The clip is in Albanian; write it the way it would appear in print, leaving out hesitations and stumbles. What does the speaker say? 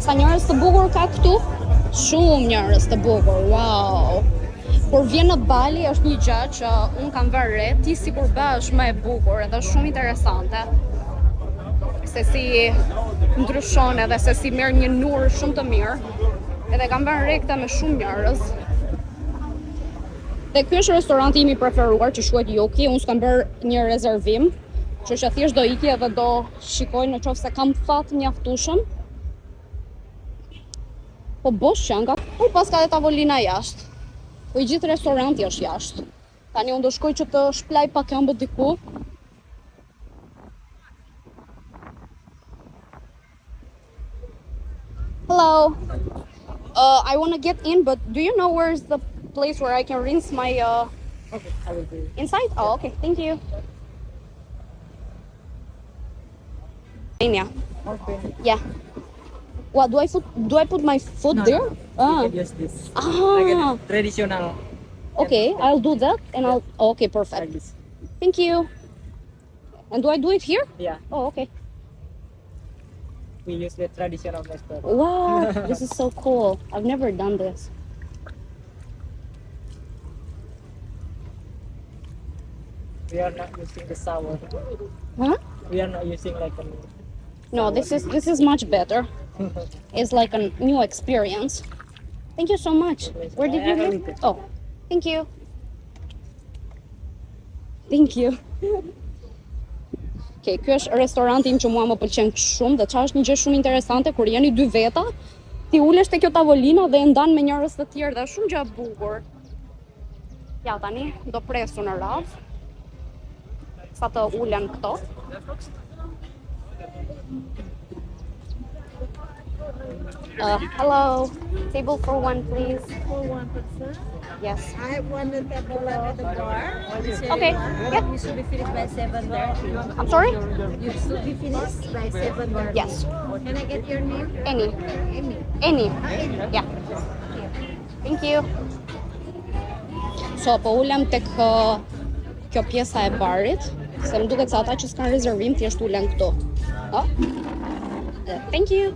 Sa njerëz të bukur ka këtu? Shumë njerëz të bukur, wow! Kur vjen në Bali është një gjë që unë kam vënë re, ti sikur bëhesh më e bukur, edhe shumë interesante. Se si ndryshon edhe se si merr një nur shumë të mirë. Edhe kam vënë re këtë me shumë njerëz. Dhe ky është restoranti im i preferuar që quhet Yoki. Unë s'kam bërë një rezervim, kështu që thjesht do iki edhe do shikoj në qoftë se kam fat mjaftueshëm. Po bosh që nga, po pas ka dhe tavolina jashtë. Po i gjithë restoranti është jashtë. Tani unë do shkoj që të shplaj pak këmbët diku. Hello. I want to get in, but do you know where's the place where I can rinse my Okay, I will do it. inside? Oh, okay. Thank you. Yeah. Okay. Yeah. What do I put my foot No, there? no. Ah. You can use this. Ah. Like a traditional. Okay, I'll do that and I'll okay, perfect. Like this. Thank you. And do I do it here? Yeah, Oh, okay. we use the traditional method. Wow, this is so cool. I've never done this. We are not using the sour. Huh? We are not using like a. No, this is much better. It's like a new experience. Thank you so much. Where did you live? Oh, thank you. Thank you. Okay, ky është restoranti im që mua më pëlqen shumë dhe çfarë është një gjë shumë interesante kur jeni dy veta, ti ulesh te kjo tavolina dhe e ndan me njerëz të tjerë dhe është shumë gjë e bukur. Ja tani do presu në radhë sa të ulen këto. Hello, table for one, please. For one person. Yes. I have one table at the bar. Okay, yeah. You should be finished by 7:30. I'm sorry? You should be finished by 7:30. Yes. Can I get your name? Any. Amy. Any. Amy. Yeah. Thank you. So, po ulem tek kjo pjesa e barit, se më duket se ata që s'kan rezervim thjesht ulen këtu. Oh? Thank you.